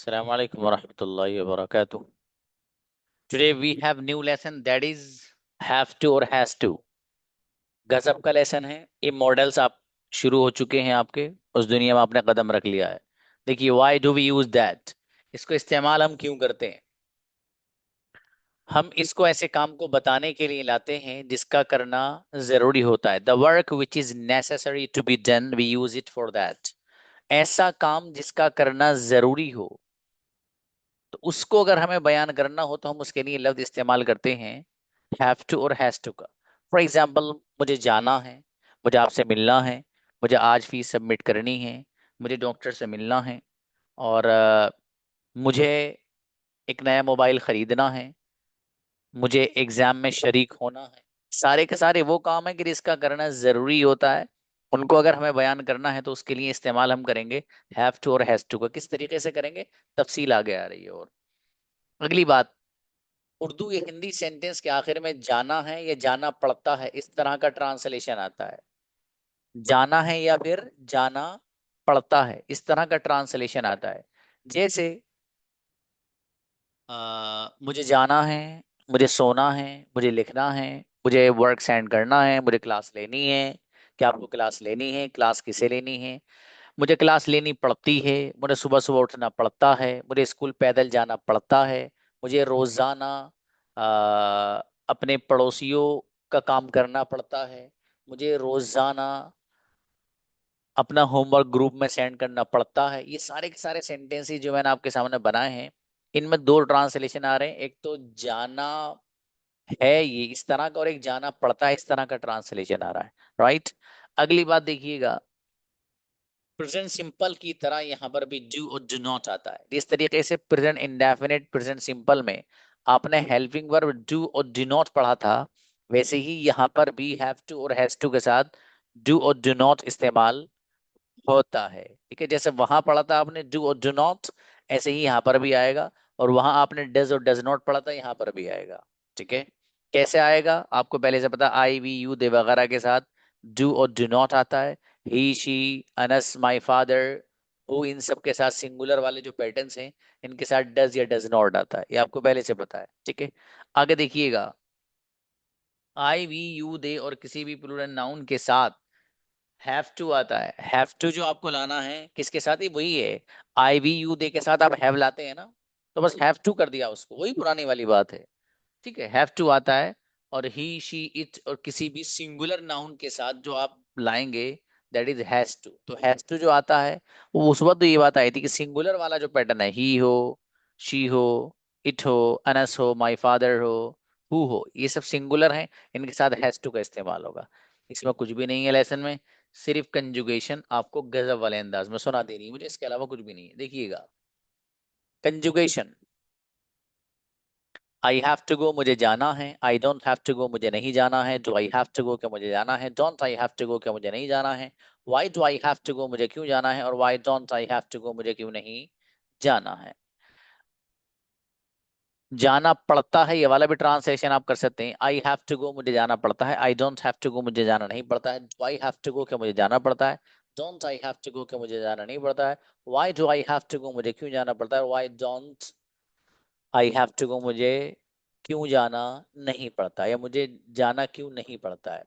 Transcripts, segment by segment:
Assalamu alaikum wa rahmatullahi wa barakatuh. Today we have new lesson that is have to or has to. गजब का lesson है। ये models आप शुरू हो चुके हैं आपके, उस दुनिया में आपने कदम रख लिया है। देखिए, why do we use that, इसको इस्तेमाल हम क्यों करते हैं। हम इसको ऐसे काम को बताने के लिए लाते हैं जिसका करना जरूरी होता है। The work which is necessary to be done we use it for that. ऐसा काम जिसका करना जरूरी हो, तो उसको अगर हमें बयान करना हो तो हम उसके लिए लफ्ज इस्तेमाल करते हैं हैव टू और हैज टू का। फॉर एग्जाम्पल, मुझे जाना है, मुझे आपसे मिलना है, मुझे आज फीस सबमिट करनी है, मुझे डॉक्टर से मिलना है, और मुझे एक नया मोबाइल खरीदना है, मुझे एग्जाम में शरीक होना है। सारे के सारे वो काम है कि जिसका करना जरूरी होता है। उनको अगर हमें बयान करना है तो उसके लिए इस्तेमाल हम करेंगे हैव टू और हैज टू का। किस तरीके से करेंगे, तफसील आगे आ रही है। और अगली बात, उर्दू या हिंदी सेंटेंस के आखिर में जाना है या जाना पड़ता है, इस तरह का ट्रांसलेशन आता है। जाना है या फिर जाना पड़ता है, इस तरह का ट्रांसलेशन आता है। जैसे मुझे जाना है, मुझे सोना है, मुझे लिखना है, मुझे वर्क सेंड करना है, मुझे क्लास लेनी है। क्या आपको क्लास लेनी है, क्लास किसे लेनी है। मुझे क्लास लेनी पड़ती है, मुझे सुबह सुबह उठना पड़ता है, मुझे स्कूल पैदल जाना पड़ता है, मुझे रोजाना अपने पड़ोसियों का काम करना पड़ता है, मुझे रोजाना अपना होमवर्क ग्रुप में सेंड करना पड़ता है। ये सारे के सारे सेंटेंसेस जो मैंने आपके सामने बनाए हैं, इनमें दो ट्रांसलेशन आ रहे हैं। एक तो जाना है ये इस तरह का, और एक जाना पड़ता है इस तरह का ट्रांसलेशन आ रहा है। राइट। अगली बात देखिएगा, प्रेजेंट सिंपल की तरह यहाँ पर भी डू और डू नॉट आता है। इस तरीके से प्रेजेंट इंडेफिनिट प्रेजेंट सिंपल में आपने हेल्पिंग वर्ब डू और डू नॉट पढ़ा था, वैसे ही यहाँ पर भी हैव टू और हैज टू के साथ डू और डू नॉट इस्तेमाल होता है। ठीक है, जैसे वहां पढ़ा था आपने डू और डू नॉट, ऐसे ही यहाँ पर भी आएगा। और वहां आपने डज और डज नॉट पढ़ा था, यहाँ पर भी आएगा। ठीक है, कैसे आएगा आपको पहले से पता। आई वी यू दे वगैरह के साथ डू और डू नॉट आता है। ही शी अनस माई फादर वो, इन सब के साथ सिंगुलर वाले जो पैटर्न्स हैं, इनके साथ डज या डज नॉट आता है। ये आपको पहले से पता है। ठीक है, आगे देखिएगा, आई वी यू दे और किसी भी प्लूरल नाउन के साथ हैव टू आता है। हैव टू जो आपको लाना है किसके साथ, ही वही है। आई वी यू दे के साथ आप हैव लाते हैं ना, तो बस हैव टू कर दिया उसको, वही पुरानी वाली बात है। ठीक है, हैव टू आता है। और ही शी इट और किसी भी सिंगुलर नाउन के साथ जो आप लाएंगे, दैट इज हैज टू। तो हैज टू जो आता है, वो उस वक्त तो ये बात आई थी कि सिंगुलर वाला जो पैटर्न है, ही हो, शी हो, इट हो, अनस हो, माई फादर हो, हु हो, ये सब सिंगुलर हैं, इनके साथ हैज टू का इस्तेमाल होगा। इसमें कुछ भी नहीं है लेसन में, सिर्फ कंजुगेशन आपको गजब वाले अंदाज में सुना देनी है मुझे, इसके अलावा कुछ भी नहीं है। देखिएगा, conjugation, I have to go मुझे जाना है, I don't have to go मुझे नहीं जाना है, do I have to go क्या मुझे जाना है, don't I have to go क्या मुझे नहीं जाना है, why do I have to go मुझे क्यों जाना है, और why don't I have to go मुझे क्यों नहीं जाना है। जाना पड़ता है, ये वाला भी ट्रांसलेशन आप कर सकते हैं। आई हैव टू गो मुझे जाना पड़ता है, I don't have to go मुझे जाना नहीं पड़ता है, do I have to go क्या मुझे जाना पड़ता है, don't I have to go क्या मुझे जाना नहीं पड़ता है, why do I have to go मुझे क्यों जाना पड़ता है, why don't I have to go मुझे क्यों जाना नहीं पड़ता, या मुझे जाना क्यों नहीं पड़ता है।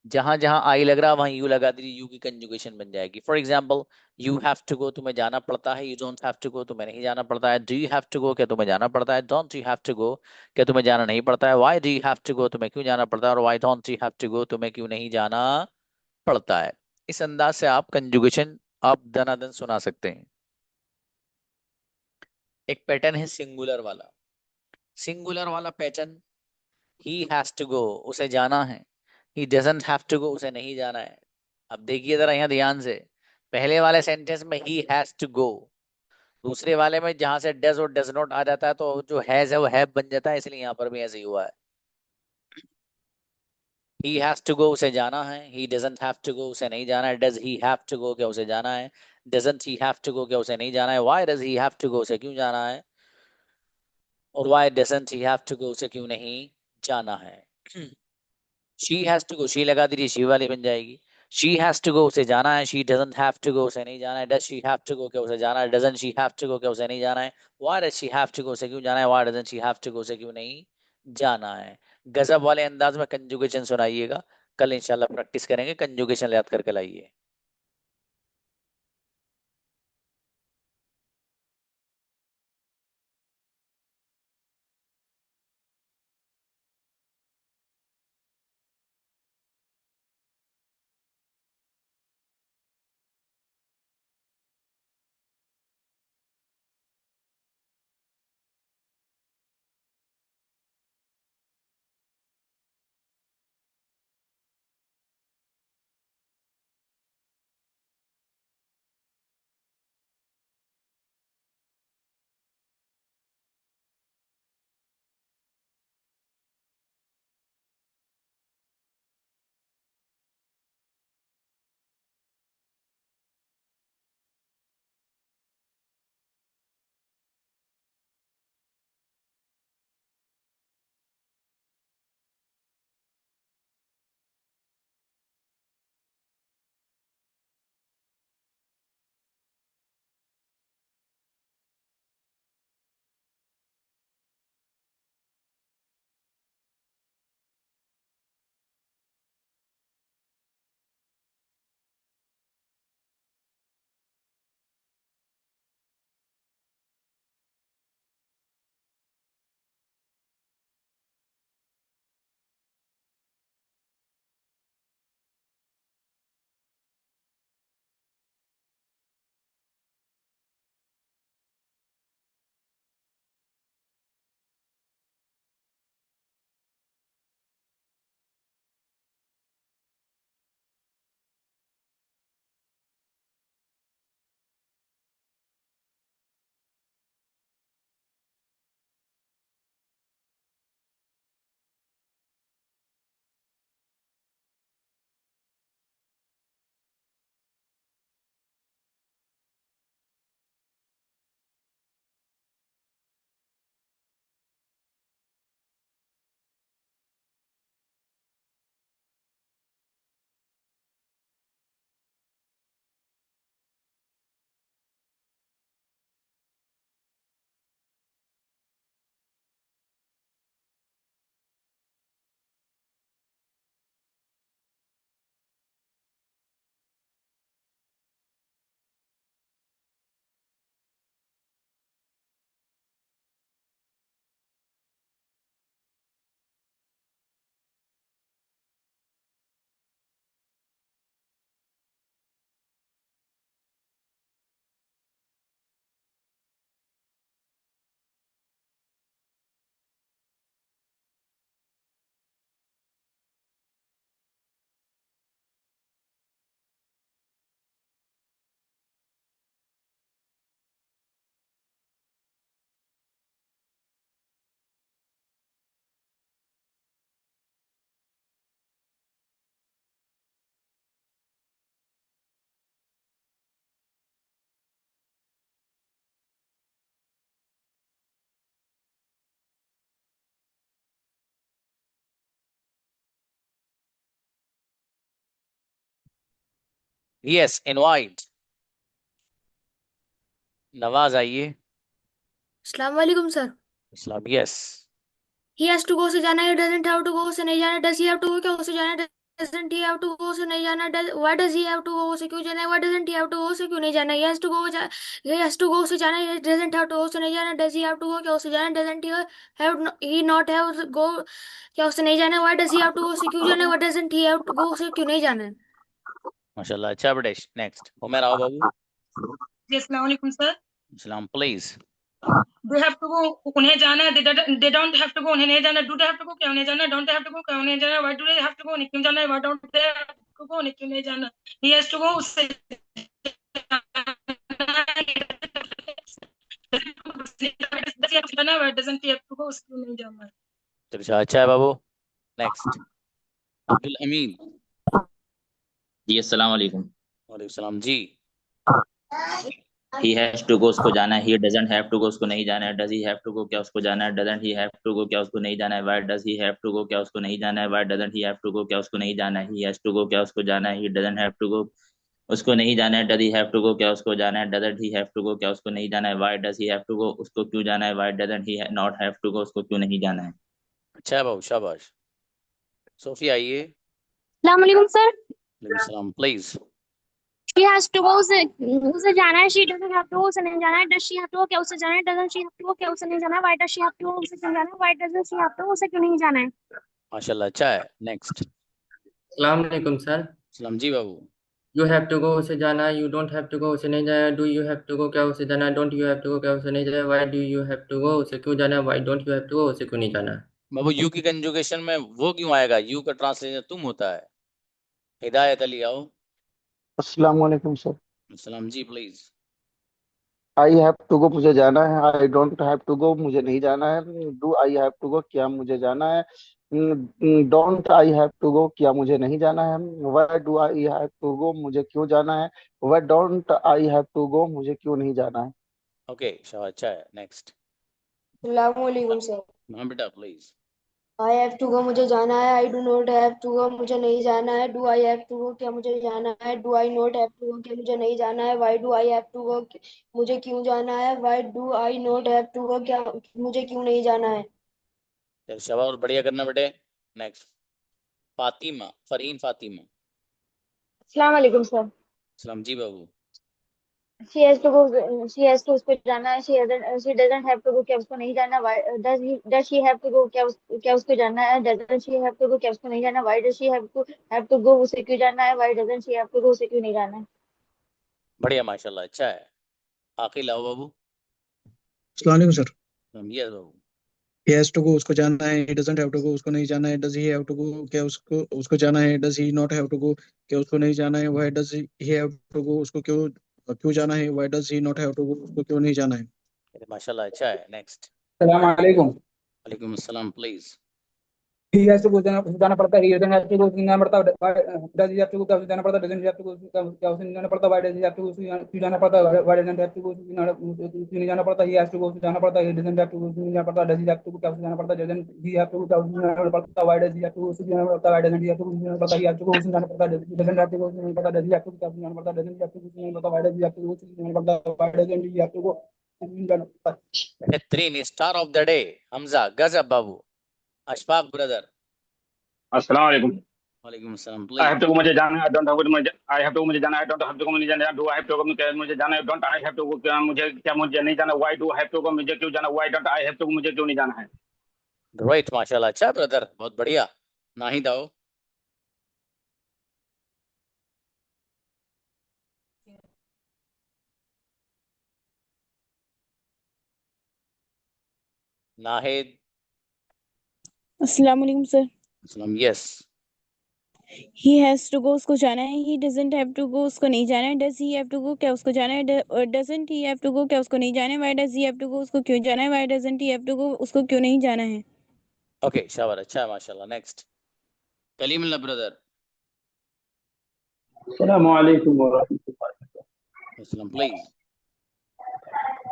जहां जहां आई लग रहा वहां यू लगा दीजिए, यू की कंजुगेशन बन जाएगी। For example, you have to go तुम्हें जाना पड़ता है, you don't have to go तुम्हें नहीं जाना पड़ता है, do you have to go क्या तुम्हें जाना पड़ता है, don't you have to go क्या तुम्हें जाना नहीं पड़ता है, why do you have to go तुम्हें क्यों जाना पड़ता है, और why don't you have to go तुम्हें क्यों नहीं जाना पड़ता है। इस अंदाज से आप कंजुगेशन आप दनादन सुना सकते हैं। एक पैटर्न है सिंगुलर वाला। सिंगुलर वाला pattern, he has to go उसे जाना है, he doesn't have to go उसे नहीं जाना है। अब देखिए जरा यहाँ ध्यान से, पहले वाले सेंटेंस में ही हैज टू गो, दूसरे वाले में जहां से डज और डज नॉट आ जाता है तो जो हैज है वो हैव बन जाता है, इसलिए यहाँ पर भी ऐसे ही हुआ है। ही हैज टू गो उसे जाना है, he doesn't have to go उसे नहीं जाना है, does he have to go क्या उसे जाना है, doesn't he have to go क्या उसे नहीं जाना है, why does he have to go उसे क्यों जाना है, और why doesn't he have to go उसे क्यों नहीं जाना है। She has to go, she लगा दीजिए, शी वाली बन जाएगी। शी हैज टू गो, उसे जाना है। She doesn't have to go, उसे नहीं जाना है। Does she have to go, क्या उसे जाना है। Doesn't she have to go, क्या उसे नहीं जाना है। Why does she have to go, उसे क्यों जाना है। Why doesn't she have to go, उसे क्यों नहीं जाना है। गजब वाले अंदाज में कंजुगेशन सुनाइएगा। कल इंशाल्लाह प्रैक्टिस करेंगे, कंजुगेशन याद करके लाइए। Yes, invite. नवाज आइए। अस्सलाम वालेकुम sir. Islam, yes. He has to go से जाना है, डजंट हैव टू गो से नहीं जाना। Does he have to go, क्या उसे जाना है। Doesn't he have to go से नहीं जाना। Does why does he have to go, उसे क्यों जाना है। Why doesn't he have to go, से क्यों नहीं जाना। ही हैज टू गो से जाना है। डजंट हैव टू गो से नहीं जाना। Does he have to go, क्या उसे जाना है। Doesn't he not have go, क्या उसे नहीं जाना है। Why does he have to go, से क्यों जाना है। Why doesn't he have to go, से क्यों नहीं जाना है। माशाल्लाह, अच्छा बेटे। नेक्स्ट उमेर आओ बाबू। जी अस्सलाम वालेकुम sir. Islam, please. They have to go, उन्हें जाना है। They don't have to go, उन्हें नहीं जाना। Do they have to go, क्या उन्हें जाना है। डोंट हैव टू गो, क्या उन्हें जाना है। Why do they have to go, उन्हें क्यों जाना है। Why don't they have to go, उन्हें क्यों नहीं जाना। ही हैज टू गो, उससे जाना है। Why doesn't he have to go, उसको नहीं जाना। अच्छा, अच्छा है बाबू। नेक्स्ट अब्दुल हमीद। जी अस्सलाम वालेकुम। वालेकुम सलाम जी। ही हैज टू गो उसको जाना है, he doesn't have to go उसको नहीं जाना है, does he have to go क्या उसको जाना है, doesn't he have to go क्या उसको नहीं जाना है, why does he have to go क्या उसको नहीं जाना है, why doesn't he have to go क्या उसको नहीं जाना है, ही हैज टू गो क्या उसको जाना है, he doesn't have to go उसको नहीं जाना है, does he have to go क्या उसको जाना है, doesn't he have to go क्या उसको नहीं जाना है, why does he have to go उसको क्यों जाना है, why doesn't he not have to go उसको क्यों नहीं जाना है। अच्छा है बाबू, शाबाश। सोफी आइए। अस्सलाम वालेकुम सर। वालेकुम सलाम, please. She has to go, उसे जाना है। She doesn't have to go, उसे नहीं जाना है। Does she have to go क्या उसे जाना है। Doesn't she have to go क्या उसे नहीं जाना है। Why does she have to go उसे क्यों जाना है। Why doesn't she have to go उसे क्यों नहीं जाना है। माशाल्लाह, अच्छा है। नेक्स्ट। अस्सलाम वालेकुम सर। सलाम जी बाबू। यू हैव टू गो उसे जाना है, you don't have to go उसे नहीं जाना है, do you have to go क्या उसे जाना है, don't you have to go क्या उसे नहीं जाना है, why do you have to go उसे क्यों जाना है, why don't you have to go उसे क्यों नहीं जाना है। बाबू यू की कंजुगेशन में वो क्यों आएगा? यू का ट्रांसलेशन तुम होता है। हिदायत अली आओ। अस्सलाम वालेकुम सर। सलाम जी, please. I have to go मुझे जाना है, I don't have to go मुझे नहीं जाना है, do I have to go क्या मुझे जाना है, don't I have to go क्या मुझे नहीं जाना है, why do I have to go मुझे क्यों जाना है, why don't I have to go मुझे क्यों नहीं जाना है। ओके शाबाश, अच्छा है। नेक्स्ट। अस्सलामुअलैकुम सर। हाँ बेटा, please. I have to go मुझे जाना है, I do not have to go मुझे नहीं जाना है, do I have to go क्या मुझे जाना है, do I not have to go क्या मुझे नहीं जाना है, why do I have to go मुझे क्यों जाना है, why do I not have to go क्या मुझे क्यों नहीं जाना है। चल शाबाश, और बढ़िया करना बेटे। नेक्स्ट। फातिमा, फरहीन फातिमा। अस्सलाम वालेकुम सर। सलाम जी बाबू। She has to go, she has to उसको जाना है। She doesn't have to go क्या उसको नहीं जाना। Why does she have to go क्या उसको जाना है। Doesn't she have to go क्या उसको नहीं जाना। Why does she have to go उसे क्यों जाना है। Why doesn't she have to go उसे क्यों नहीं जाना है। बढ़िया, माशाल्लाह, अच्छा है। आकिल आओ बाबू। अस्सलाम वालेकुम सर। यस बाबू। ही हैज टू गो उसको जाना है, he doesn't have to go उसको नहीं जाना है, does he have to go क्या उसको उसको जाना है, does he not have to go क्या उसको नहीं जाना है, why does he have to go उसको क्यों क्यों जाना है, why does he not have to go उसको क्यों नहीं जाना है। माशाल्लाह, अच्छा है। नेक्स्ट। सलाम वालेकुम। वालेकुम अस्सलाम, please. He has to go जाना पड़ता है, he doesn't have to go जाना पड़ता है, does he have to go क्या उसे जाना पड़ता है, डजंट हैव टू गो क्या उसे नहीं जाना पड़ता, why does he have to go क्यों जाना पड़ता है, why doesn't have to go क्यों नहीं जाना पड़ता, ही हैज टू गो जाना पड़ता है, he doesn't have to go नहीं जाना पड़ता, does he have to go क्या उसे जाना पड़ता है, doesn't he have to go क्या उसे जाना पड़ता, why does he have to go जाना पड़ता, why doesn't he have to go जाना पड़ता, ही हैव टू गो जाना पड़ता, डजंट हैव टू गो जाना पड़ता, does he have to go क्या उसे जाना पड़ता, doesn't he have to go जाना पड़ता, why does he have to go जाना पड़ता, why doesn't he have to go जाना पड़ता। बेहतरीन। Star of the day Hamza, गजब बाबू। अशफाक ब्रदर। अस्सलाम वालेकुम। वालेकुम अस्सलाम, I have please. To go मुझे जाना है, आई डोंट हैव टू मुझे आई हैव टू मुझे जाना है, आई डोंट हैव टू मुझे जाना है, डू आई हैव टू मुझे जाना है, डोंट आई हैव टू क्या मुझे नहीं जाना, व्हाई डू हैव टू मुझे क्यों जाना, why don't I have to मुझे क्यों नहीं जाना है। ग्रेट, माशाल्लाह, अच्छा ब्रदर, बहुत बढ़िया। नाहिद आओ। नाहिद। अस्सलाम वालेकुम सर। सलाम, yes. He has to go उसको जाना है, he doesn't have to go उसको नहीं जाना है, does he have to go क्या उसको जाना है, doesn't he have to go क्या उसको नहीं जाना है, why does he have to go उसको क्यों जाना है, why doesn't he have to go उसको क्यों नहीं जाना है। ओके शाबाश, अच्छा है, माशाल्लाह। नेक्स्ट। कलीमुल्लाह ब्रदर। अस्सलाम वालेकुम व रहमतुल्लाह। अस्सलाम, please.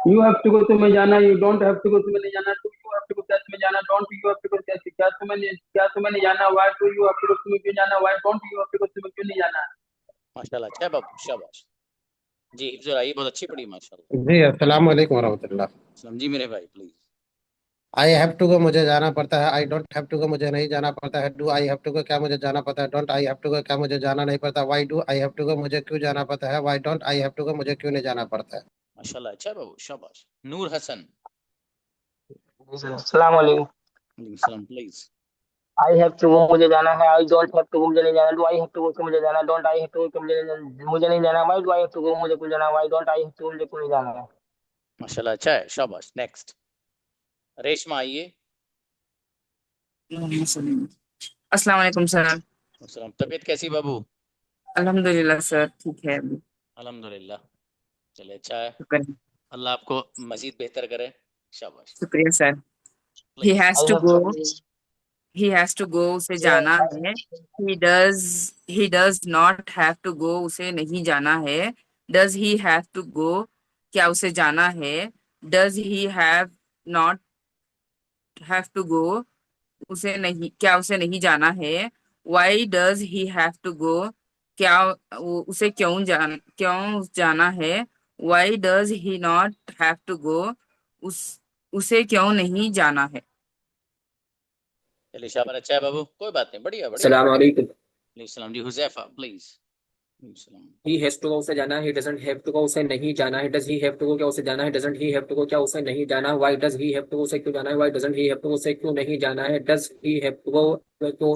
You have to go तुम्हें जाना, you don't have to go तुम्हें नहीं जाना, do you have to go क्या तुम्हें जाना, don't you have to go क्या तुम्हें नहीं जाना, why do you have to go तुम्हें क्यों जाना, why don't you have to go तुम्हें क्यों नहीं जाना। माशाल्लाह, अच्छा है बाबू, शाबाश। जी हिफ्जुल आई, बहुत अच्छी पढ़ी माशाल्लाह। जी अस्सलाम वालेकुम रहमतुल्लाह। सलाम जी मेरे भाई, please. I have to go मुझे जाना पड़ता है, I don't have to go मुझे नहीं जाना पड़ता है, do I have to go क्या मुझे जाना पड़ता है, don't I have to go क्या मुझे जाना नहीं पड़ता, why do I have to go मुझे क्यों जाना पड़ता है, why don't I have to go मुझे क्यों नहीं जाना पड़ता है। माशाल्लाह, अच्छा है बाबू, शाबाश। नूर हसन। अस्सलाम वालेकुम। वालेकुम सलाम, please. I have to go मुझे जाना है, I don't have to go मुझे नहीं जाना, do I have to go मुझे जाना, don't I have to go मुझे नहीं जाना, why do I have to go मुझे क्यों जाना, why don't I have to मुझे क्यों नहीं जाना है। माशाल्लाह, अच्छा है, शाबाश। नेक्स्ट। रेशमा आइए। अस्सलाम वालेकुम सर। सलाम। तबीयत कैसी बाबू? अल्हम्दुलिल्लाह सर, ठीक है अभी। अल्हम्दुलिल्लाह, चलिए, अच्छा है। शुक्रिया। अल्लाह आपको मजीद बेहतर करे, शाबाश। शुक्रिया sir. He has to go, he has to go उसे जाना है, he does not have to go उसे नहीं जाना है, does he have to go क्या उसे जाना है? Does he have not have to go, उसे नहीं जाना है? Why does he have to go, उसे क्यों जाना है? Why does he not have to go, उस उसे क्यों नहीं जाना है? चलिए शाबाश, अच्छा है बाबू, कोई बात नहीं, बढ़िया बढ़िया। सलाम अलैकुम। सलाम जी, Huzaifa please. He has to go, उसे जाना है। He doesn't have to go, उसे नहीं जाना है। Does he have to go, क्या उसे जाना है? Doesn't he have to go, क्या उसे नहीं जाना? Why does he have to go, उसे क्यों जाना है? Why doesn't he have to go, उसे क्यों नहीं जाना है? Does he have to go, तो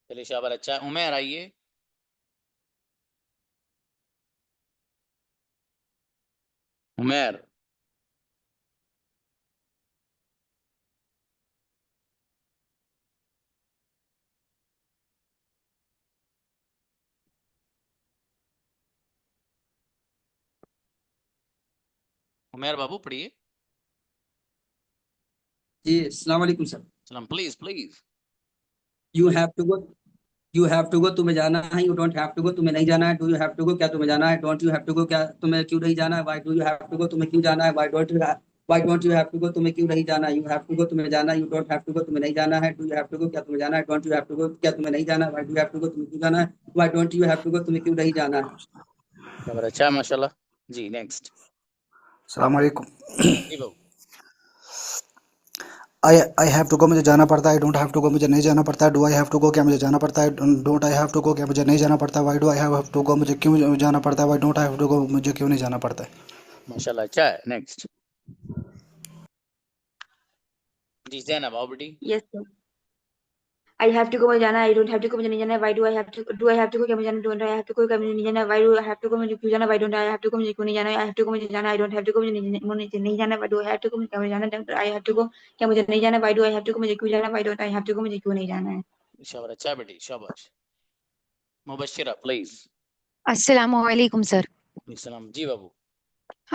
चलिए शाबाश, अच्छा है। उमैर आइए। उमैर, उमैर बाबू पढ़िए। जी अस्सलाम वालेकुम सर। सलाम, please please. You have to go, you have to go तुम्हें जाना है। You don't have to go तुम्हें नहीं जाना है। Do you have to go, क्या तुम्हें जाना है? Don't you have to go, क्या तुम्हें क्यों नहीं जाना है? Why do you have to go, तुम्हें क्यों जाना है? Why don't you have to go, तुम्हें क्यों नहीं जाना? यू हैव टू गो तुम्हें जाना है। You don't have to go तुम्हें नहीं जाना है। Do you have to go, क्या तुम्हें जाना है? Don't you have to go, क्या तुम्हें नहीं जाना? Why do you have to go, तुम्हें क्यों जाना है? Why don't you have to go, तुम्हें क्यों नहीं जाना है? शाबाश, अच्छा है, माशाल्लाह जी। नेक्स्ट। सलाम वालेकुम। जी बाबू। आई हैव टू गो, मुझे जाना पड़ता है। I don't have to go, मुझे नहीं जाना पड़ता है। Do I have to go, क्या मुझे जाना पड़ता है? Don't I have to go, क्या मुझे नहीं जाना पड़ता? Why do I have to go, मुझे क्यों जाना पड़ता है? Why don't I have to go, मुझे क्यों नहीं जाना पड़ता है? माशाल्लाह, अच्छा है। नेक्स्ट। जी ज़ैनब आओ बेटी। Yes sir. I have to go, मुझे जाना है। I don't have to go, मुझे नहीं जाना है। Why do I have to go, क्या मुझे जाना? Don't I have to go, क्या मुझे नहीं जाना? Why do I have to go, मुझे क्यों जाना? Why don't I have to go, मुझे क्यों नहीं जाना? आई हैव टू गो, मुझे जाना है। I don't have to go, मुझे नहीं जाना। Why do I have to go, क्या मुझे जाना? Don't I have to go, क्या मुझे नहीं जाना? Why do I have to go, मुझे क्यों जाना? Why don't I have to go, मुझे क्यों नहीं जाना है? शाबाश, अच्छा है बेटी, शाबाश। मुबश्शिरा प्लीज। अस्सलाम वालेकुम सर। सलाम जी बाबू।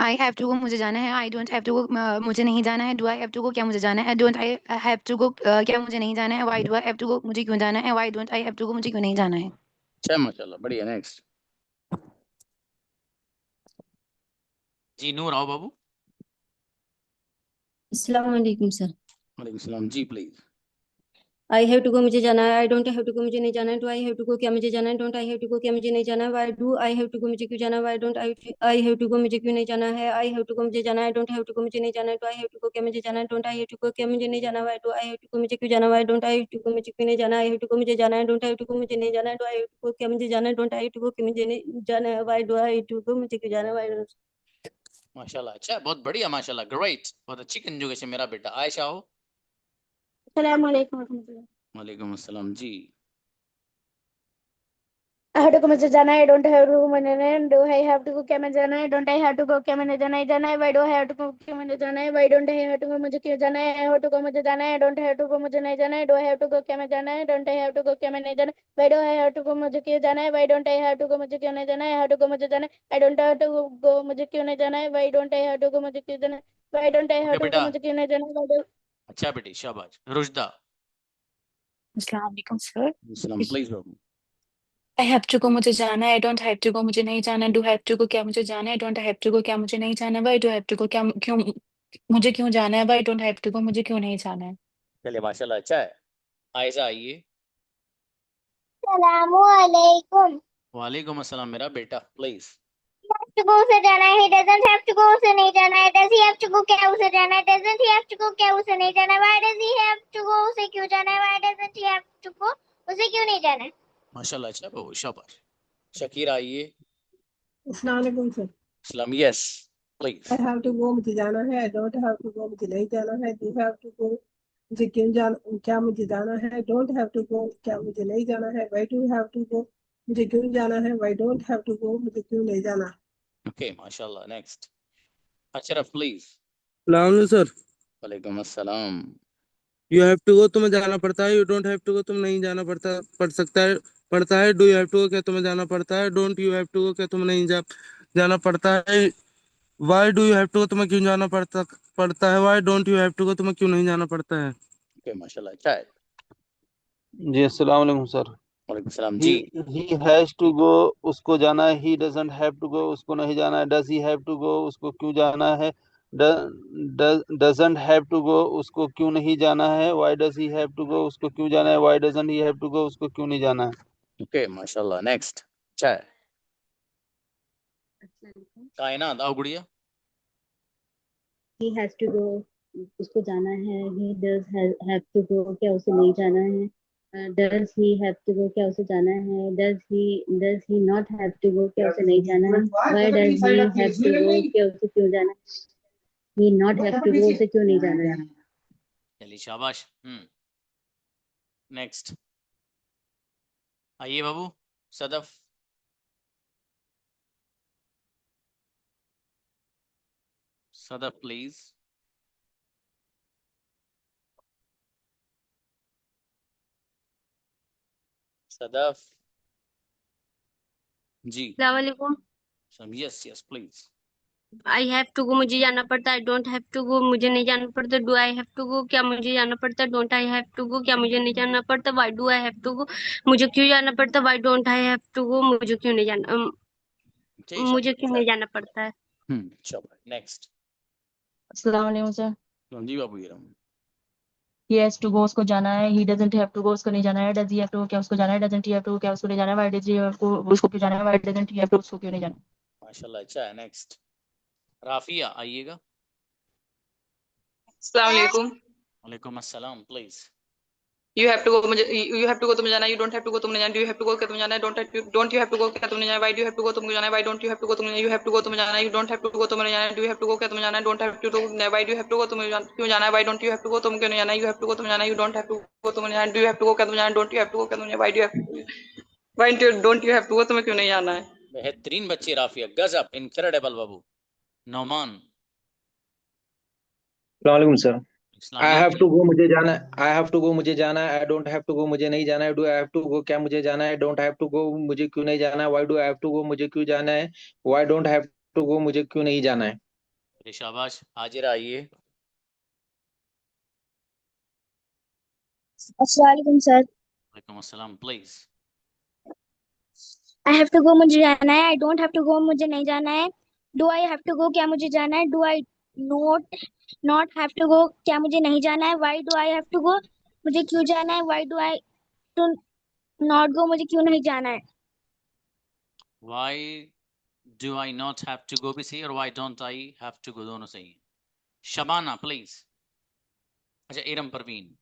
आई हैव टू गो, मुझे जाना है। I don't have to go, मुझे नहीं जाना है। Do I have to go, क्या मुझे जाना है? Don't I have to go, क्या मुझे नहीं जाना है? Why do I have to go, मुझे क्यों जाना है? Why don't I have to go, मुझे क्यों नहीं जाना है? अच्छा माशाल्लाह, बढ़िया। नेक्स्ट। जी नूर आओ बाबू। अस्सलाम वालेकुम सर। वालेकुम सलाम जी, please. I have to go, मुझे जाना है। I don't have to go, मुझे नहीं जाना है। Do I have to go, क्या मुझे जाना है? Don't I have to go, क्या मुझे नहीं जाना है? Why do I have to go, मुझे क्यों जाना है? Why don't I have to go, मुझे क्यों नहीं जाना है? आई हैव टू गो, मुझे जाना है। डोंट हैव टू गो, मुझे नहीं जाना है। Do I have to go, क्या मुझे जाना है? Don't I have to go, क्या मुझे नहीं जाना? Why do I have to go, मुझे क्यों जाना? Why don't I have to go, मुझे क्यों नहीं जाना? आई हैव टू गो, मुझे जाना है। डोंट आई टू गो, मुझे नहीं जाना है। Do I have to go, क्या मुझे जाना है? डोंट आई टू गो, क्या मुझे नहीं जाना है? Why do I to go, मुझे क्यों जाना है? व्हाई माशाल्लाह, अच्छा, बहुत बढ़िया, माशाल्लाह, ग्रेट, बहुत अच्छी कंजुगेशन मेरा बेटा। आयशा आओ। अस्सलाम वालेकुम रहमतुल्लाह। वालेकुम अस्सलाम जी। आई हैव टू गो, मुझे जाना है। I don't have to go, मुझे नहीं। Do I have to go, क्या मैं जाना है? Don't I have to go, क्या मैंने जाना है? जाना है। Why do I have to go, क्या मुझे जाना है? Why don't I have to go, मुझे क्यों जाना है? आई हैव टू गो, मुझे जाना है। डोंट हैव टू गो, मुझे नहीं जाना है। Do I have to go, क्या मैं जाना है? Don't I have to go, क्या मैं नहीं जाना? Why do I have to go, मुझे क्यों जाना है? Why don't I have to go, मुझे क्यों नहीं जाना है? आई हैव टू गो, मुझे जाना है। I don't have to go, मुझे क्यों नहीं जाना है? Why don't I have to go, मुझे क्यों जाना है? Why don't I have okay to go, बेटा, मुझे क्यों नहीं जाना है? अच्छा बेटी, शाबाश। रुजदा। अस्सलाम वालेकुम सर। सलाम प्लीज बाबू। आई हैव टू गो, मुझे जाना है। I don't have to go, मुझे नहीं जाना है। डू हैव टू गो, क्या मुझे जाना है? डोंट हैव टू गो, क्या मुझे नहीं जाना है? Why do have to go, क्या क्यों मुझे क्यों जाना है? Why don't have to go, मुझे क्यों नहीं जाना है? चलिए माशाल्लाह, अच्छा है। आयशा आइए। सलामुअलैकुम। वालेकुम अस्सलाम मेरा बेटा, प्लीज। टू गो उसे जाना है। डजंट हैव टू गो, उसे नहीं जाना है। Does he have to go, क्या उसे जाना है? Doesn't he have to go, क्या उसे नहीं जाना है? Why does he have to go, उसे क्यों जाना है? Why doesn't he have to go, उसे क्यों नहीं जाना है? माशाल्लाह, अच्छा बाबू, शाबाश। शकीर आइए। अस्सलाम वालेकुम सर। सलाम, yes please. I have to go, मुझे जाना है। I don't have to go, मुझे नहीं जाना है। डू हैव टू गो, मुझे क्यों जाना, क्या मुझे जाना है? डोंट हैव टू गो, क्या मुझे नहीं जाना है? Why do have to go, मुझे क्यों जाना है? Why don't have to go, मुझे क्यों नहीं जाना? ओके माशाल्लाह। नेक्स्ट। अशरफ प्लीज। सलाम सर। वालेकुम अस्सलाम। यू हैव टू गो, तुम्हें जाना पड़ता है। You don't have to go, तुम नहीं जाना पड़ता है। Do you have to go, क्या तुम्हें जाना पड़ता है? Don't you have to go, क्या तुम्हें नहीं जाना पड़ता है? Why do you have to go, तुम्हें क्यों जाना पड़ता है? Why don't you have to go, तुम्हें क्यों नहीं जाना पड़ता है? ओके माशाल्लाह, अच्छा है। जी अस्सलाम वालेकुम सर। वालेकुम सलाम जी। ही हैज टू गो, उसको जाना है। He doesn't have to go, उसको नहीं जाना है। Does he have to go, उसको क्यों जाना है। डजंट हैव टू गो, उसको क्यों नहीं जाना है। Why does he have to go, उसको क्यों जाना है। Why doesn't he have to go, उसको क्यों नहीं जाना है। ओके माशाल्लाह। नेक्स्ट। अच्छा है। कायनात आओ गुड़िया। ही हैज टू गो, उसको जाना है। He does have to go, क्या उसे नहीं जाना है। Does he have to go, क्या उसे जाना है। Does he not have to go, क्या उसे नहीं जाना है। Why does he have to go, क्या उसे क्यों जाना है। He not have to go, उसे क्यों नहीं जाना है। चलिए शाबाश। नेक्स्ट आइए बाबू। सदफ। सदफ प्लीज। सदफ जी। अस्सलामुअलैकुम। Yes yes please. I have to go, मुझे जाना पड़ता है। डोंट हैव टू गो, मुझे नहीं जाना पड़ता। Do I have to go, क्या मुझे जाना पड़ता। Don't I have to go, क्या मुझे नहीं जाना पड़ता। Why do I have to go, मुझे क्यों जाना पड़ता। Why don't I have to go, मुझे क्यों नहीं जाना मुझे क्यों नहीं जाना पड़ता है। शाबाश। नेक्स्ट। अस्सलाम वालेकुम सर। जी बाबू ये ही हैज टू गो, उसको जाना है। He doesn't have to go, उसको नहीं जाना है। Does he have to go, क्या उसको जाना है। Doesn't he have to go, क्या उसको नहीं जाना है। Why does he have to go, उसको क्यों जाना है। Why doesn't he have to go, उसको क्यों नहीं जाना। माशाल्लाह अच्छा है। नेक्स्ट। राफिया आइएगा। अस्सलाम वालेकुम। वालेकुम अस्सलाम please. You have to go, मुझे यू हैव टू गो तुम्हें जाना है। You don't have to go तुमने जाना। Do you have to go, क्या तुम्हें जाना है। Don't you have to go, क्या तुमने जाना है। Why do have to go, तुमको जाना है। Why don't you have to go, तुम्हें यू हैव टू गो तुम्हें जाना है। You don't have to go, तुम्हें जाना है। डू हैव टू गो, क्या तुम्हें जाना है। Don't have to go, why do have to go, तुम्हें क्यों जाना है। Why don't you have to go, तुम क्यों नहीं जाना है। यू हैव टू गो तुम्हें जाना है। You don't have to go तुम्हें जाना है। डू हैव टू गो, क्या तुम्हें जाना है। Don't you have to go, क्या तुम्हें why do have why don't you have to go, तुम्हें क्यों नहीं जाना है। बेहतरीन बच्चे राफिया, गजब, इनक्रेडिबल बाबू। नौमान। वालेकुम सर। आई इस्लामिया हैव जी। टू गो, मुझे जाना है। आई हैव टू गो, मुझे जाना है। I don't have to go, मुझे नहीं जाना है। Do I have to go, क्या मुझे जाना है। डोंट हैव टू गो, मुझे क्यों नहीं जाना है। Why do I have to go, मुझे क्यों जाना है। Why don't have to go, मुझे क्यों नहीं जाना है। अरे शाबाश। हाजिर आइए। अस्सलाम वालेकुम सर। वालेकुम अस्सलाम please. I have to go, मुझे जाना है। I don't have to go, मुझे नहीं जाना है। Do I have to go, क्या मुझे जाना है। Do I not not have to go, क्या मुझे नहीं जाना है। Why do I have to go, मुझे क्यों जाना है। Why do I to not go, मुझे क्यों नहीं जाना है। Why do I not have to go भी सही और why don't I have to go दोनों सही है। शबाना प्लीज। अच्छा इरम परवीन।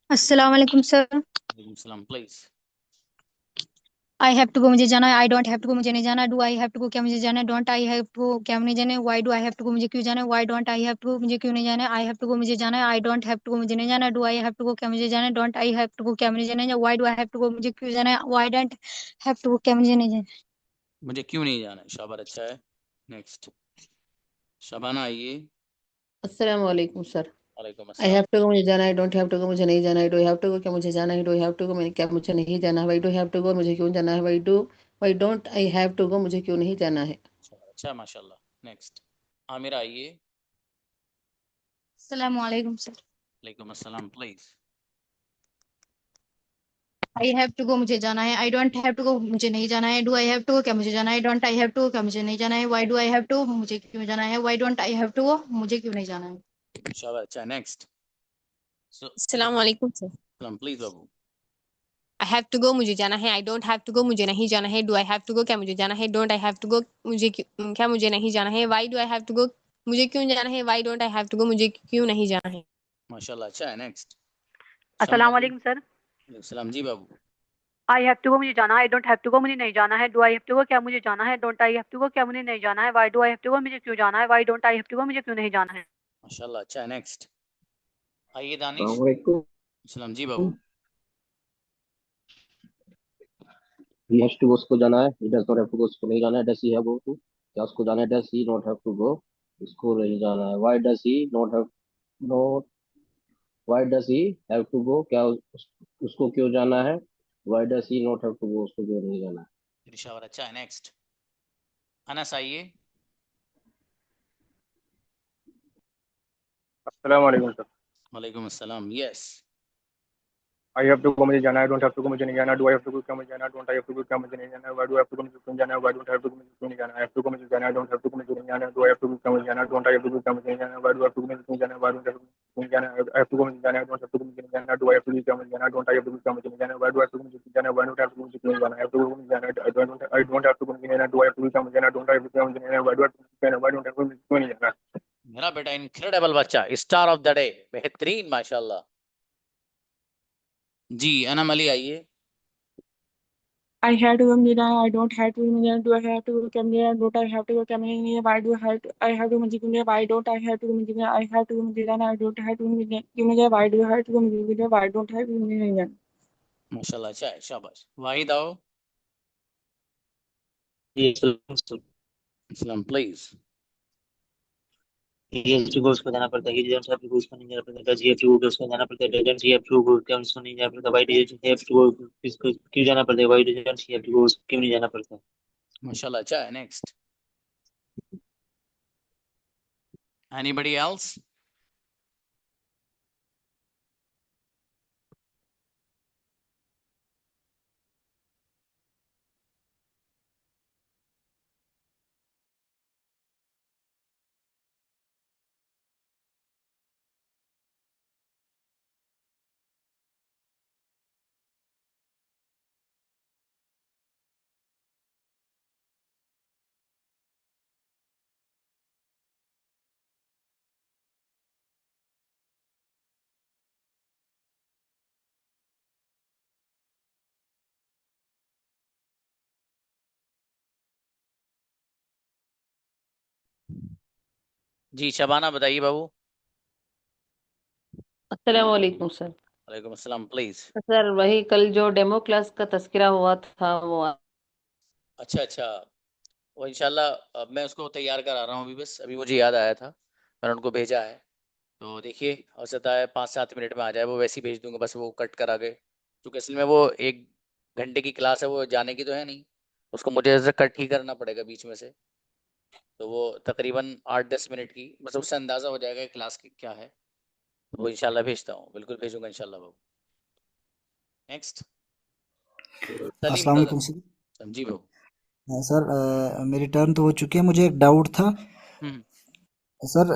अस्सलाम वालेकुम सर। वालेकुम सलाम please. I have to go, मुझे जाना है। I don't have to go, मुझे नहीं जाना। Do I have to go, क्या मुझे जाना है। Don't I have to go, क्या मुझे जाना है। Why do I have to go, मुझे क्यों जाना है। Why don't I have to go, मुझे क्यों नहीं जाना है। आई हैव टू गो, मुझे जाना है। I don't have to go, मुझे नहीं जाना। Do I have to go, क्या मुझे जाना है। Don't I have to go, क्या मुझे जाना है। Why do I have to go, मुझे क्यों जाना है। Why don't have to go, क्या मुझे नहीं जाना। मुझे क्यों नहीं जाना है। शाबाश अच्छा है। नेक्स्ट। शबाना आइए। अस्सलाम वालेकुम सर। वालेकुम आई अस्सलाम। हैव टू गो, मुझे जाना है। डोंट हैव टू गो, मुझे नहीं जाना है। डू हैव टू गो, क्या मुझे जाना है। डू हैव टू गो, मैंने क्या मुझे नहीं जाना है। Why do have to go, मुझे क्यों जाना है। Why don't I have to go, मुझे क्यों नहीं जाना है। अच्छा माशाल्लाह। नेक्स्ट। आमिर आइए। अस्सलाम वालेकुम सर। वालेकुम अस्सलाम please. I have to go, मुझे जाना है। I don't have to go, मुझे नहीं जाना है। Do I have to go, क्या मुझे जाना है। Don't I have to go, क्या मुझे नहीं जाना है। Why do I have to go, मुझे क्यों जाना है। Why don't I have to go, मुझे क्यों नहीं जाना है। शाबाश अच्छा नेक्स्ट। अस्सलाम वालेकुम सर। सलाम प्लीज बाबू। आई हैव टू गो, मुझे जाना है। I don't have to go, मुझे नहीं जाना है। Do I have to go, क्या मुझे जाना है। Don't I have to go, मुझे क्या मुझे नहीं जाना है। Why do I have to go, मुझे क्यों जाना है। Why don't I have to go, मुझे क्यों नहीं जाना है। माशाल्लाह अच्छा है। नेक्स्ट। अस्सलाम वालेकुम सर। सलाम जी बाबू। आई हैव टू गो, मुझे जाना है। I don't have to go, मुझे नहीं जाना है। Do I have to go, क्या मुझे जाना है। Don't I have to go, क्या मुझे नहीं जाना है। Why do I have to go, मुझे क्यों जाना है। Why don't I have to go, मुझे क्यों नहीं जाना है। माशाल्लाह अच्छा है। नेक्स्ट। आइए दानिश। वालेकुम। सलाम जी बाबू। ही हैज टू गो, उसको जाना है। He does not have to go, उसको नहीं जाना है। Does he have go to, क्या उसको जाना है। Does he not have to go, उसको नहीं जाना है। Why does he not why does he have to go, क्या उसको क्यों जाना है। Why does he not have to go, उसको क्यों नहीं जाना है। रिशावर अच्छा है। नेक्स्ट। अनस आइए। अस्सलाम वालेकुम सर। वालेकुम अस्सलाम। Yes. I have to go मुझे जाना है, डोंट हैव टू गो मुझे नहीं जाना, do I have to go क्या मुझे जाना है, don't I have to go क्या मुझे नहीं जाना, why do have to go मुझे क्यों जाना है, why don't have to go मुझे क्यों नहीं जाना, आई हैव टू गो मुझे जाना है, डोंट हैव टू गो मुझे नहीं जाना, do I have to go क्या मुझे जाना है, don't I have to go क्या मुझे नहीं जाना, why do have to go मुझे क्यों जाना है, why don't have to go मुझे जाना है, आई हैव टू गो मुझे जाना है, डोंट हैव टू गो मुझे नहीं जाना, do I have to go क्या मुझे जाना है, don't I have to go क्या मुझे नहीं जाना, why do have to go मुझे क्यों जाना है, why don't have to go मुझे क्यों जाना, आई हैव टू गो मुझे जाना है, I don't have to go मुझे नहीं जाना, do I have to go क्या मुझे जाना, don't I have to go क्या मुझे नहीं जाना, why do have to go जाना, why don't have to go मुझे क्यों नहीं जाना। मेरा बेटा इनक्रेडिबल बच्चा, स्टार ऑफ द डे, बेहतरीन माशाल्लाह। जी अनम अली आइए। I had to go मुझे जाना I don't have to मुझे do I have to go क्या मुझे don't I have to go क्या मुझे नहीं है why do I have to मुझे क्यों why don't I have to मुझे I have to मुझे जाना I don't have to मुझे क्यों मुझे why do I have to मुझे why don't I have to मुझे नहीं जाना। माशाल्लाह, अच्छा है, शाबाश। वाहिद आओ। इस्लाम please. He has to go उसको जाना पड़ता है, he doesn't have to go उसको नहीं जाना पड़ता, does he have to go उसको जाना पड़ता है, doesn't he have to go क्या उसको नहीं जाना पड़ता, why doesn't he have to go इसको क्यों जाना पड़ता है, why doesn't he have to go उसको क्यों नहीं जाना पड़ता। माशाल्लाह, अच्छा है। Next, anybody else? जी शबाना बताइए बाबू। अस्सलाम वालेकुम सर। वालेकुम अस्सलाम, प्लीज। सर वही कल जो डेमो क्लास का तस्करा हुआ था वो अच्छा अच्छा, वो इंशाल्लाह अब मैं उसको तैयार करा रहा हूँ अभी, बस अभी मुझे याद आया था, मैंने उनको भेजा है। तो देखिए हो सकता है 5-7 मिनट में आ जाए, वो वैसे ही भेज दूंगा, बस वो कट करा के, क्योंकि असल में वो 1 घंटे की क्लास है, वो जाने की तो है नहीं, उसको मुझे ऐसे कट ही करना पड़ेगा बीच में से। तो वो तकरीबन 8-10 मिनट की, बस उससे अंदाज़ा हो जाएगा कि क्लास की क्या है। तो वो इंशाल्लाह भेजता हूँ, बिल्कुल भेजूंगा इंशाल्लाह बाबू। नेक्स्ट, सलीम अस्सलाम ब्रदर। वालेकुम सर। समझी बाबू। सर मेरी टर्न तो हो चुकी है, मुझे एक डाउट था हम्म सर।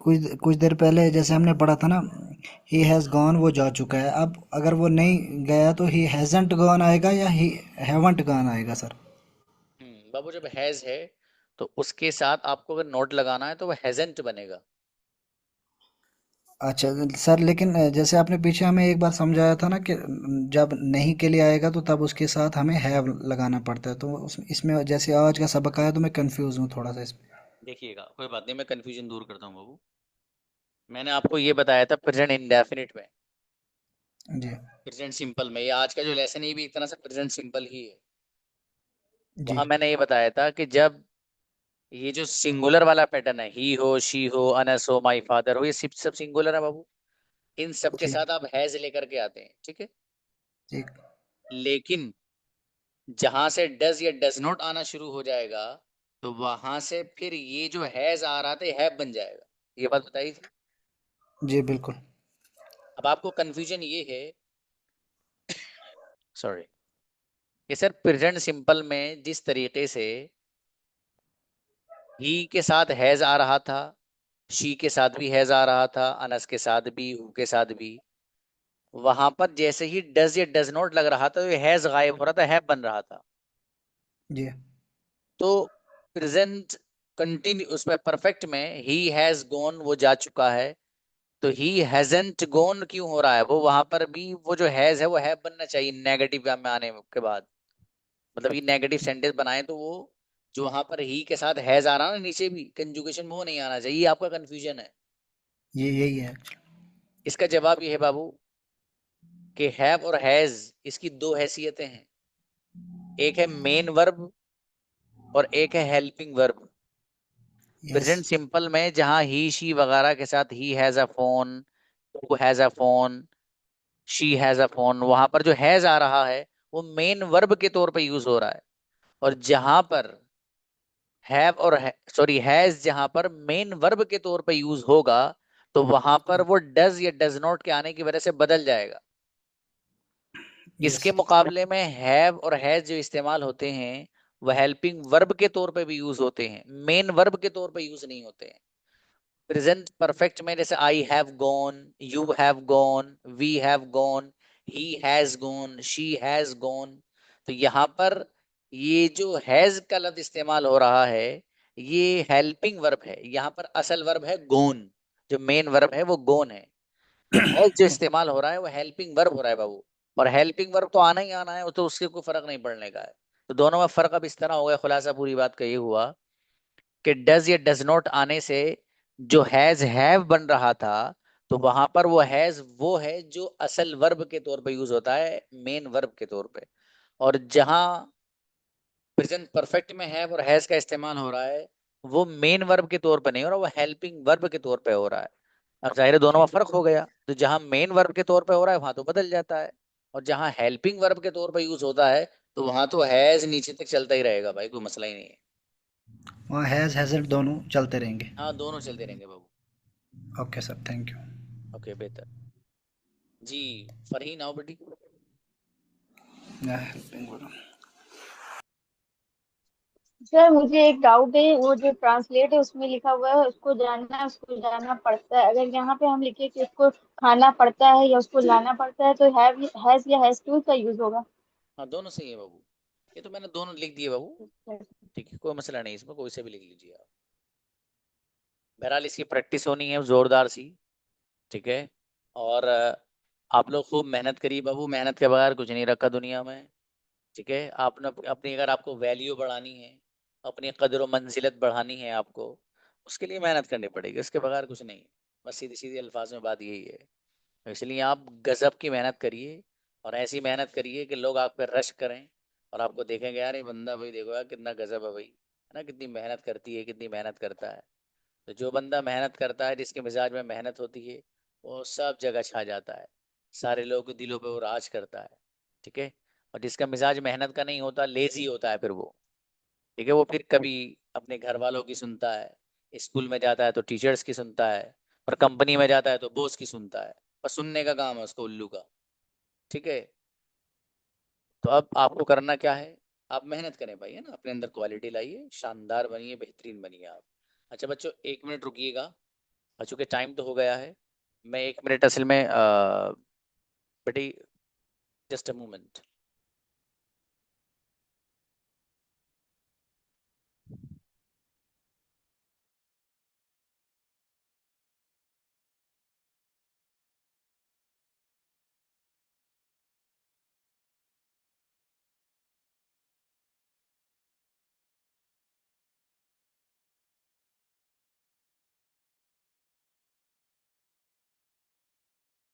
कुछ कुछ देर पहले जैसे हमने पढ़ा था ना, ही हैज़ गॉन, वो जा चुका है। अब अगर वो नहीं गया तो ही हैज़ंट गॉन आएगा या ही हैवंट गॉन आएगा सर? बाबू जब हैज है तो उसके साथ आपको अगर नोट लगाना है तो वो हैजेंट बनेगा। अच्छा सर, लेकिन जैसे आपने पीछे हमें एक बार समझाया था ना कि जब नहीं के लिए आएगा तो तब उसके साथ हमें हैव लगाना पड़ता है, तो इसमें जैसे आज का सबक आया तो मैं कंफ्यूज हूँ थोड़ा सा इसमें। देखिएगा कोई बात नहीं, मैं कंफ्यूजन दूर करता हूँ बाबू। मैंने आपको ये बताया था प्रेजेंट इंडेफिनिट में, जी प्रेजेंट सिंपल में, ये आज का जो लेसन है ये भी एक तरह से प्रेजेंट सिंपल ही है। जी वहां मैंने ये बताया था कि जब ये जो सिंगुलर वाला पैटर्न है, ही हो, शी हो, अनस हो, माई फादर हो, ये सब सिंगुलर है बाबू, इन सब के ठीक साथ आप हैज लेकर के आते हैं, ठीक है। ठीक। लेकिन जहां से डज या डज नॉट आना शुरू हो जाएगा तो वहां से फिर ये जो हैज आ रहा था हैव बन जाएगा। ये बात बताई थी। जी बिल्कुल। अब आपको कंफ्यूजन ये है, सॉरी, कि सर प्रेजेंट सिंपल में जिस तरीके से ही के साथ हैज आ रहा था, शी के साथ भी हैज आ रहा था, अनस के साथ भी, हु के साथ भी, वहां पर जैसे ही डज या डज नॉट लग रहा था तो हैज गायब हो रहा था, हैव बन रहा था। जी तो प्रेजेंट कंटिन्यू उसमें परफेक्ट में ही हैज गॉन, वो जा चुका है, तो ही हैजंट गॉन क्यों हो रहा है, वो वहां पर भी वो जो हैज है वो हैव बनना चाहिए नेगेटिव में आने के बाद। मतलब ये नेगेटिव सेंटेंस बनाए तो वो जो वहां पर ही के साथ हैज आ रहा है ना नीचे भी कंजुगेशन में, वो नहीं आना चाहिए। ये आपका कंफ्यूजन है। ये यही है। इसका जवाब ये है बाबू कि हैव और हैज इसकी दो हैसियतें हैं, एक है मेन वर्ब और एक है helping verb. Yes present simple में जहां ही शी वगैरह के साथ he has a phone, who has a phone, she has a phone, वहां पर जो हैज आ रहा है वो मेन वर्ब के तौर पे यूज हो रहा है। और जहां पर हैव और सॉरी हैज जहां पर मेन वर्ब के तौर पे यूज होगा तो वहां पर वो डज या डज नॉट के आने की वजह से बदल जाएगा। इसके मुकाबले में हैव और हैज जो इस्तेमाल होते हैं वह हेल्पिंग वर्ब के तौर पे भी यूज होते हैं, मेन वर्ब के तौर पे यूज नहीं होते हैं। प्रेजेंट परफेक्ट में जैसे I have gone, you have gone, we have gone, he has gone, she has gone. तो यहाँ पर ये जो हैज का लफ्ज इस्तेमाल हो रहा है ये हेल्पिंग वर्ब है, यहाँ पर असल वर्ब है गोन, जो मेन वर्ब है वो गोन है। तो हैज जो इस्तेमाल हो रहा है वो हेल्पिंग वर्ब हो रहा है बाबू, और हेल्पिंग वर्ब तो आना ही आना है, वो तो उससे कोई फर्क नहीं पड़ने का है। तो दोनों में फर्क अब इस तरह हो गया, खुलासा पूरी बात का ये हुआ कि डज या डज नॉट आने से जो हैज हैव बन रहा था तो वहां पर वो हैज वो है जो असल वर्ब के तौर पे यूज होता है, मेन वर्ब के तौर पे। और जहां प्रेजेंट परफेक्ट में हैव और हैज का इस्तेमाल हो रहा है वो मेन वर्ब के तौर पे नहीं हो रहा, वो हेल्पिंग वर्ब के तौर पे हो रहा है। अब जाहिर है दोनों में फर्क हो गया, तो जहां मेन वर्ब के तौर पे हो रहा है वहां तो बदल जाता है, और जहां हेल्पिंग वर्ब के तौर पे यूज होता है तो वहां तो हैज नीचे तक चलता ही रहेगा भाई, कोई मसला ही नहीं है। वहाँ हैज़ हैज़ल्ड दोनों चलते रहेंगे। हाँ दोनों चलते रहेंगे बाबू। Okay sir, thank you. Okay बेहतर जी। फरहीन आओ बेटी। Helping verb. सर मुझे एक डाउट है, वो जो ट्रांसलेट है उसमें लिखा हुआ है उसको जानना है उसको जाना पड़ता है, अगर यहाँ पे हम लिखे कि उसको खाना पड़ता है या उसको लाना पड़ता है तो हैज या हैज टू का यूज होगा। हाँ दोनों सही है बाबू, ये तो मैंने दोनों लिख दिए बाबू, ठीक है कोई मसला नहीं, इसमें कोई से भी लिख लीजिए आप। बहरहाल इसकी प्रैक्टिस होनी है जोरदार सी, ठीक है। और आप लोग खूब मेहनत करिए बाबू, मेहनत के बगैर कुछ नहीं रखा दुनिया में, ठीक है। आपने अपनी अगर आपको वैल्यू बढ़ानी है, अपनी कदर व मंजिलत बढ़ानी है आपको, उसके लिए मेहनत करनी पड़ेगी, उसके बगैर कुछ नहीं है। बस सीधी सीधी अल्फाज में बात यही है। तो इसलिए आप गजब की मेहनत करिए, और ऐसी मेहनत करिए कि लोग आप पे रश करें और आपको देखेंगे यार ये बंदा भाई देखो यार कितना गजब है भाई, है ना, कितनी मेहनत करती है, कितनी मेहनत करता है। तो जो बंदा मेहनत करता है, जिसके मिजाज में मेहनत होती है, वो सब जगह छा जाता है, सारे लोगों के दिलों पे वो राज करता है, ठीक है। और जिसका मिजाज मेहनत का नहीं होता, लेजी होता है फिर वो, ठीक है, वो फिर कभी अपने घर वालों की सुनता है, स्कूल में जाता है तो टीचर्स की सुनता है, और कंपनी में जाता है तो बॉस की सुनता है, बस सुनने का काम है उसको, उल्लू का, ठीक है। तो अब आपको करना क्या है, आप मेहनत करें भाई, है ना, अपने अंदर क्वालिटी लाइए, शानदार बनिए, बेहतरीन बनिए आप। अच्छा बच्चों 1 मिनट रुकिएगा, चूंकि टाइम तो हो गया है, मैं 1 मिनट असल में बेटी जस्ट अ मोमेंट।